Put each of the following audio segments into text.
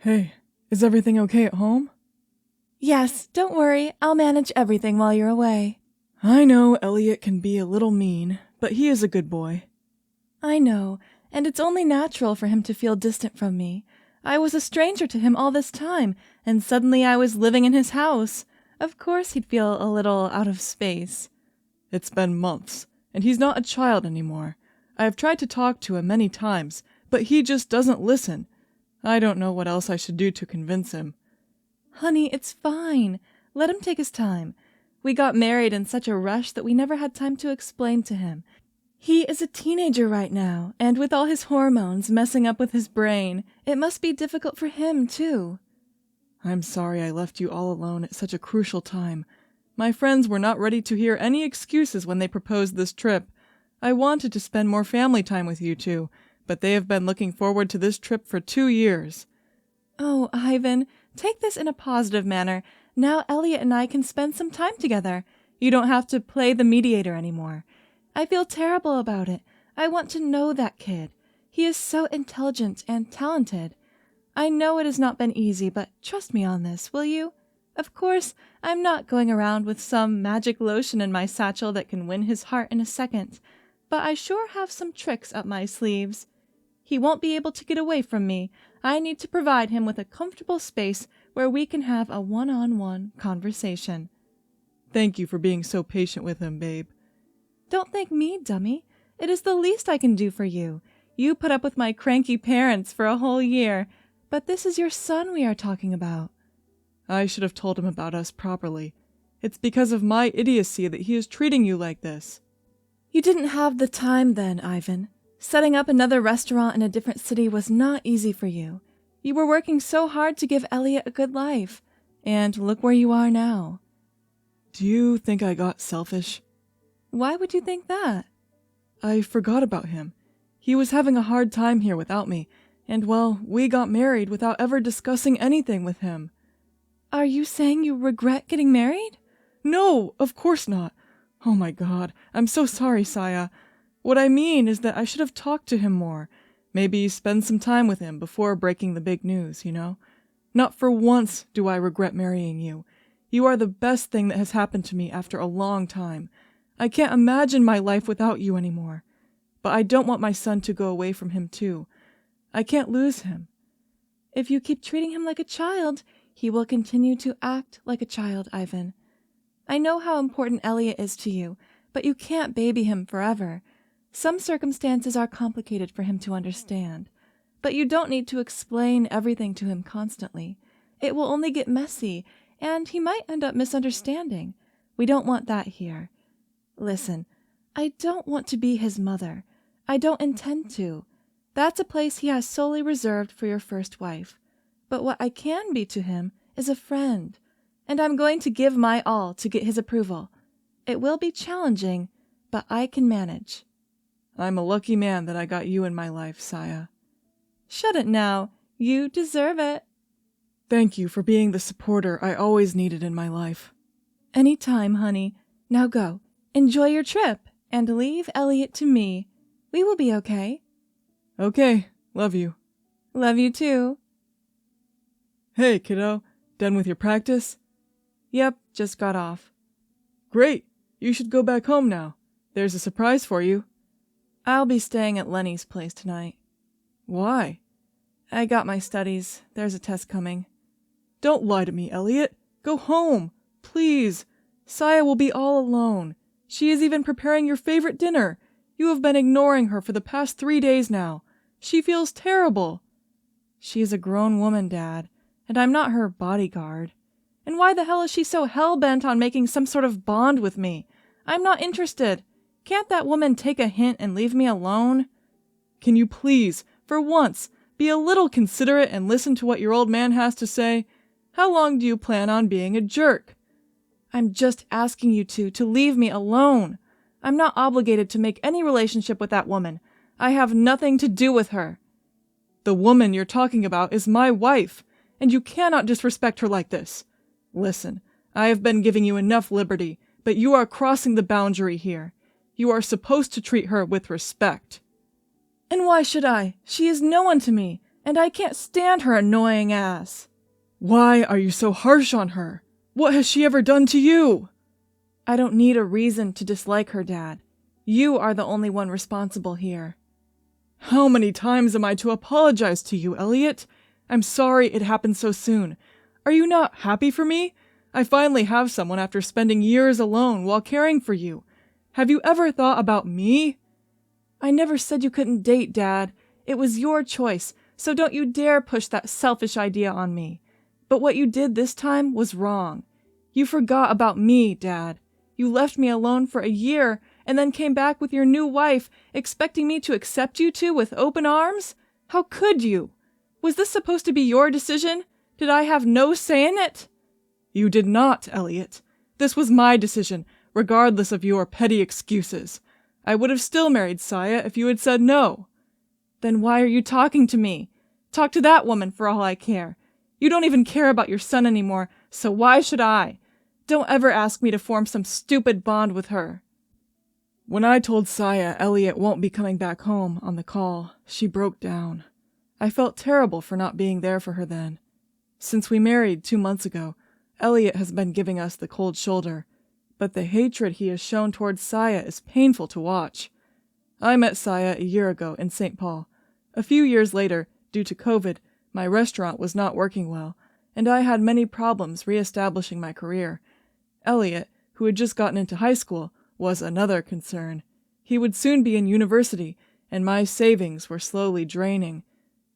Hey, is everything okay at home? Yes, don't worry, I'll manage everything while you're away. I know Elliot can be a little mean, but he is a good boy. I know, and it's only natural for him to feel distant from me. I was a stranger to him all this time, and suddenly I was living in his house. Of course he'd feel a little out of space. It's been months, and he's not a child anymore. I have tried to talk to him many times, but he just doesn't listen. I don't know what else I should do to convince him. Honey, it's fine. Let him take his time. We got married in such a rush that we never had time to explain to him. He is a teenager right now, and with all his hormones messing up with his brain, it must be difficult for him, too. I'm sorry I left you all alone at such a crucial time. My friends were not ready to hear any excuses when they proposed this trip. I wanted to spend more family time with you two, but they have been looking forward to this trip for 2 years. Oh, Ivan, take this in a positive manner. Now Elliot and I can spend some time together. You don't have to play the mediator anymore. I feel terrible about it. I want to know that kid. He is so intelligent and talented. I know it has not been easy, but trust me on this, will you? Of course, I'm not going around with some magic lotion in my satchel that can win his heart in a second, but I sure have some tricks up my sleeves. He won't be able to get away from me. I need to provide him with a comfortable space where we can have a one-on-one conversation. Thank you for being so patient with him, babe. Don't thank me, dummy. It is the least I can do for you. You put up with my cranky parents for a whole year, but this is your son we are talking about. I should have told him about us properly. It's because of my idiocy that he is treating you like this. You didn't have the time then, Ivan. Setting up another restaurant in a different city was not easy for you. You were working so hard to give Elliot a good life, and look where you are now. Do you think I got selfish? Why would you think that? I forgot about him. He was having a hard time here without me, and well, we got married without ever discussing anything with him. Are you saying you regret getting married? No, of course not. Oh my God, I'm so sorry, Saya. What I mean is that I should have talked to him more. Maybe spend some time with him before breaking the big news, you know? Not for once do I regret marrying you. You are the best thing that has happened to me after a long time. I can't imagine my life without you anymore. But I don't want my son to go away from him too. I can't lose him. If you keep treating him like a child, he will continue to act like a child, Ivan. I know how important Elliot is to you, but you can't baby him forever. Some circumstances are complicated for him to understand, but you don't need to explain everything to him constantly. It will only get messy, and he might end up misunderstanding. We don't want that here. Listen, I don't want to be his mother. I don't intend to. That's a place he has solely reserved for your first wife. But what I can be to him is a friend, and I'm going to give my all to get his approval. It will be challenging, but I can manage. I'm a lucky man that I got you in my life, Saya. Shut it now. You deserve it. Thank you for being the supporter I always needed in my life. Anytime, honey. Now go. Enjoy your trip, and leave Elliot to me. We will be okay. Okay, love you. Love you too. Hey, kiddo, done with your practice? Yep, just got off. Great, you should go back home now. There's a surprise for you. I'll be staying at Lenny's place tonight. Why? I got my studies. There's a test coming. Don't lie to me, Elliot. Go home, please. Saya will be all alone. She is even preparing your favorite dinner. You have been ignoring her for the past 3 days now. She feels terrible. She is a grown woman, Dad, and I'm not her bodyguard. And why the hell is she so hell-bent on making some sort of bond with me? I'm not interested. Can't that woman take a hint and leave me alone? Can you please, for once, be a little considerate and listen to what your old man has to say? How long do you plan on being a jerk? I'm just asking you to leave me alone. I'm not obligated to make any relationship with that woman. I have nothing to do with her. The woman you're talking about is my wife, and you cannot disrespect her like this. Listen, I have been giving you enough liberty, but you are crossing the boundary here. You are supposed to treat her with respect. And why should I? She is no one to me, and I can't stand her annoying ass. Why are you so harsh on her? What has she ever done to you? I don't need a reason to dislike her, Dad. You are the only one responsible here. How many times am I to apologize to you, Elliot? I'm sorry it happened so soon. Are you not happy for me? I finally have someone after spending years alone while caring for you. Have you ever thought about me? I never said you couldn't date, Dad. It was your choice, so don't you dare push that selfish idea on me. But what you did this time was wrong. You forgot about me, Dad. You left me alone for a year and then came back with your new wife, expecting me to accept you two with open arms? How could you? Was this supposed to be your decision? Did I have no say in it? You did not, Elliot. This was my decision, regardless of your petty excuses. I would have still married Saya if you had said no. Then why are you talking to me? Talk to that woman for all I care. You don't even care about your son anymore, so why should I? Don't ever ask me to form some stupid bond with her. When I told Saya Elliot won't be coming back home on the call, she broke down. I felt terrible for not being there for her then. Since we married 2 months ago, Elliot has been giving us the cold shoulder, but the hatred he has shown towards Saya is painful to watch. I met Saya a year ago in St. Paul. A few years later, due to COVID, my restaurant was not working well, and I had many problems re-establishing my career. Elliot, who had just gotten into high school, was another concern. He would soon be in university, and my savings were slowly draining.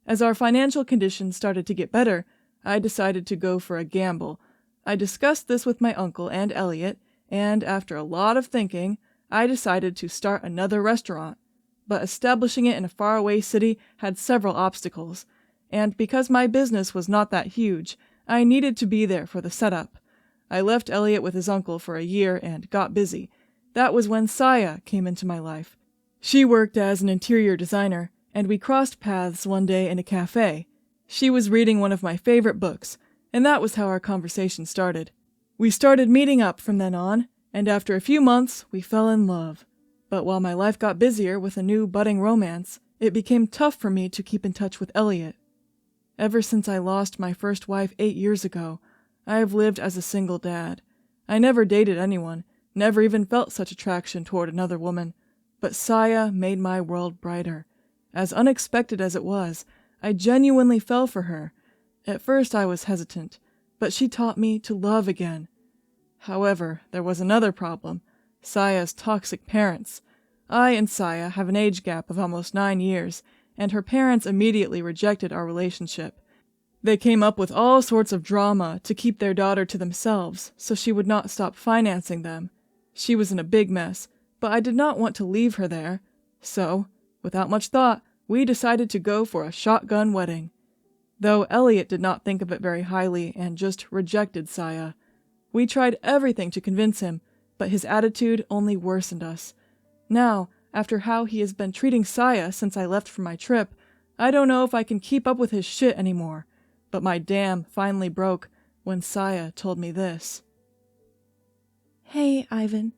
As our financial conditions started to get better, I decided to go for a gamble. I discussed this with my uncle and Elliot, and after a lot of thinking, I decided to start another restaurant. But establishing it in a faraway city had several obstacles, and because my business was not that huge, I needed to be there for the setup. I left Elliot with his uncle for a year and got busy. That was when Saya came into my life. She worked as an interior designer, and we crossed paths one day in a cafe. She was reading one of my favorite books, and that was how our conversation started. We started meeting up from then on, and after a few months, we fell in love. But while my life got busier with a new budding romance, it became tough for me to keep in touch with Elliot. Ever since I lost my first wife 8 years ago, I have lived as a single dad. I never dated anyone, never even felt such attraction toward another woman, but Saya made my world brighter. As unexpected as it was, I genuinely fell for her. At first I was hesitant, but she taught me to love again. However, there was another problem: Saya's toxic parents. I and Saya have an age gap of almost 9 years, and her parents immediately rejected our relationship. They came up with all sorts of drama to keep their daughter to themselves, so she would not stop financing them. She was in a big mess, but I did not want to leave her there. So, without much thought, we decided to go for a shotgun wedding. Though Elliot did not think of it very highly and just rejected Saya. We tried everything to convince him, but his attitude only worsened us. Now, after how he has been treating Saya since I left for my trip, I don't know if I can keep up with his shit anymore. But my dam finally broke when Saya told me this. Hey, Ivan.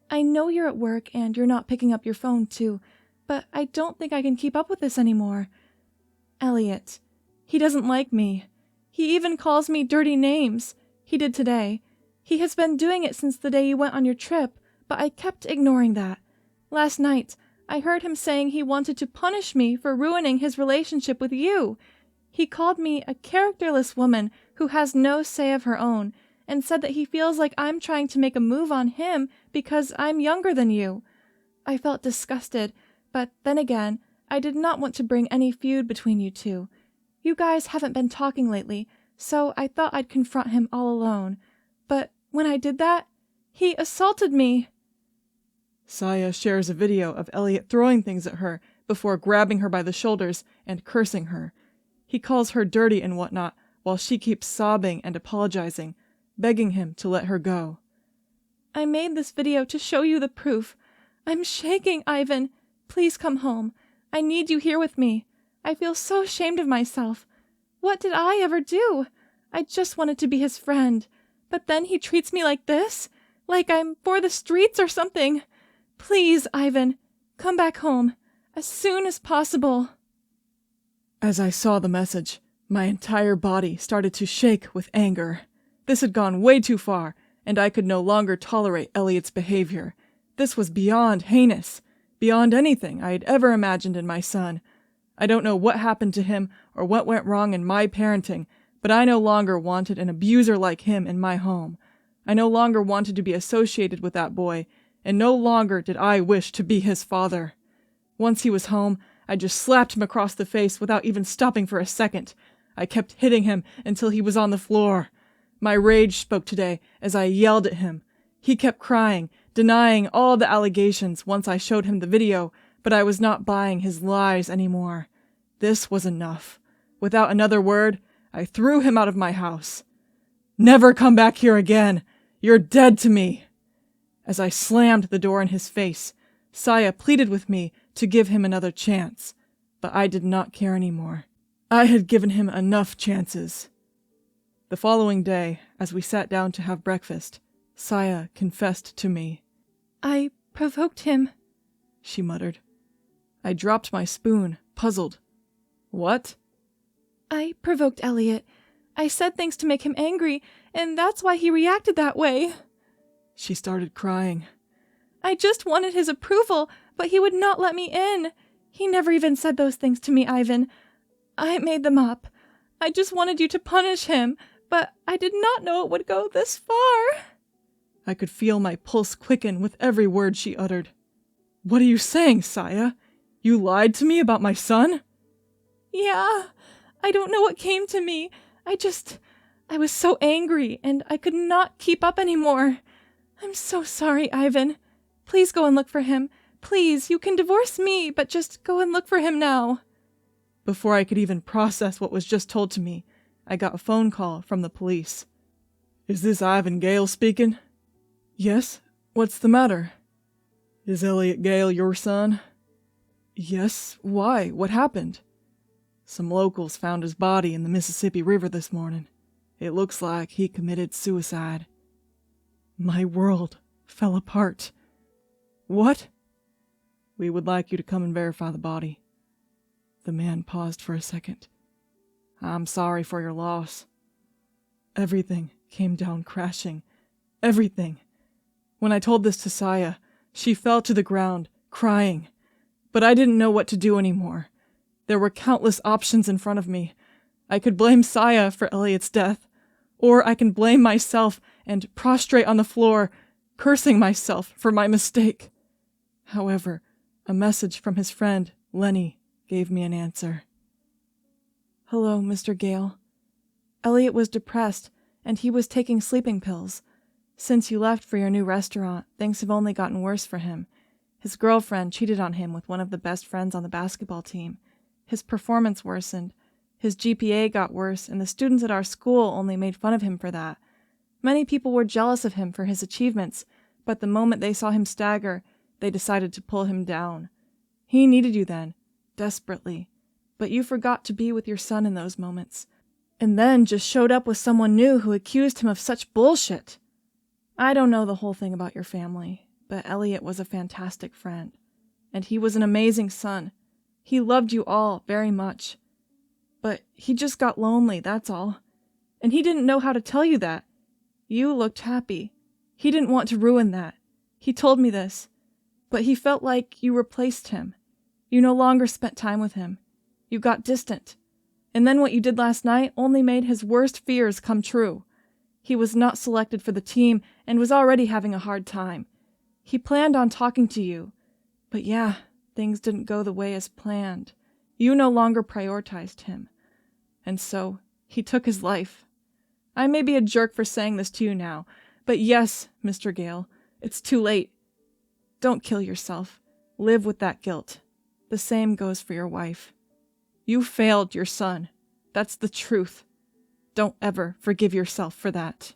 I know you're at work and you're not picking up your phone too, but I don't think I can keep up with this anymore. Elliot. He doesn't like me. He even calls me dirty names. He did today. He has been doing it since the day you went on your trip, but I kept ignoring that. Last night, I heard him saying he wanted to punish me for ruining his relationship with you. He called me a characterless woman who has no say of her own, and said that he feels like I'm trying to make a move on him because I'm younger than you. I felt disgusted, but then again, I did not want to bring any feud between you two. You guys haven't been talking lately, so I thought I'd confront him all alone. But when I did that, he assaulted me. Saya shares a video of Elliot throwing things at her before grabbing her by the shoulders and cursing her. He calls her dirty and whatnot, while she keeps sobbing and apologizing, begging him to let her go. I made this video to show you the proof. I'm shaking, Ivan. Please come home. I need you here with me. I feel so ashamed of myself. What did I ever do? I just wanted to be his friend. But then he treats me like this? Like I'm for the streets or something. Please, Ivan, come back home as soon as possible. As I saw the message, my entire body started to shake with anger. This had gone way too far, and I could no longer tolerate Elliot's behavior. This was beyond heinous, beyond anything I had ever imagined in my son. I don't know what happened to him or what went wrong in my parenting, but I no longer wanted an abuser like him in my home. I no longer wanted to be associated with that boy, and no longer did I wish to be his father. Once he was home, I just slapped him across the face without even stopping for a second. I kept hitting him until he was on the floor. My rage spoke today as I yelled at him. He kept crying, denying all the allegations once I showed him the video, but I was not buying his lies anymore. This was enough. Without another word, I threw him out of my house. "Never come back here again! You're dead to me!" As I slammed the door in his face, Saya pleaded with me to give him another chance, but I did not care anymore. I had given him enough chances. The following day, as we sat down to have breakfast, Saya confessed to me. "I provoked him," she muttered. I dropped my spoon, puzzled. "What?" "I provoked Elliot. I said things to make him angry, and that's why he reacted that way." She started crying. "I just wanted his approval, but he would not let me in. He never even said those things to me, Ivan. I made them up. I just wanted you to punish him, but I did not know it would go this far." I could feel my pulse quicken with every word she uttered. "What are you saying, Saya? You lied to me about my son?" "Yeah. I don't know what came to me. I was so angry, and I could not keep up anymore. I'm so sorry, Ivan. Please go and look for him. Please, you can divorce me, but just go and look for him now." Before I could even process what was just told to me, I got a phone call from the police. "Is this Ivan Gale speaking?" "Yes. What's the matter?" "Is Elliot Gale your son?" "Yes. Why? What happened?" "Some locals found his body in the Mississippi River this morning. It looks like he committed suicide." My world fell apart. "What?" "We would like you to come and verify the body." The man paused for a second. "I'm sorry for your loss." Everything came down crashing. Everything. When I told this to Saya, she fell to the ground, crying. But I didn't know what to do anymore. There were countless options in front of me. I could blame Saya for Elliot's death, or I can blame myself and prostrate on the floor, cursing myself for my mistake. However, a message from his friend, Lenny, gave me an answer. "Hello, Mr. Gale. Elliot was depressed, and he was taking sleeping pills. Since you left for your new restaurant, things have only gotten worse for him. His girlfriend cheated on him with one of the best friends on the basketball team. His performance worsened. His GPA got worse, and the students at our school only made fun of him for that. Many people were jealous of him for his achievements, but the moment they saw him stagger, they decided to pull him down. He needed you then, desperately, but you forgot to be with your son in those moments, and then just showed up with someone new who accused him of such bullshit. I don't know the whole thing about your family, but Elliot was a fantastic friend, and he was an amazing son. He loved you all very much. But he just got lonely, that's all. And he didn't know how to tell you that. You looked happy. He didn't want to ruin that. He told me this. But he felt like you replaced him. You no longer spent time with him. You got distant. And then what you did last night only made his worst fears come true. He was not selected for the team and was already having a hard time. He planned on talking to you. But yeah, things didn't go the way as planned. You no longer prioritized him. And so, he took his life. I may be a jerk for saying this to you now, but yes, Mr. Gale, it's too late. Don't kill yourself. Live with that guilt. The same goes for your wife. You failed your son. That's the truth. Don't ever forgive yourself for that.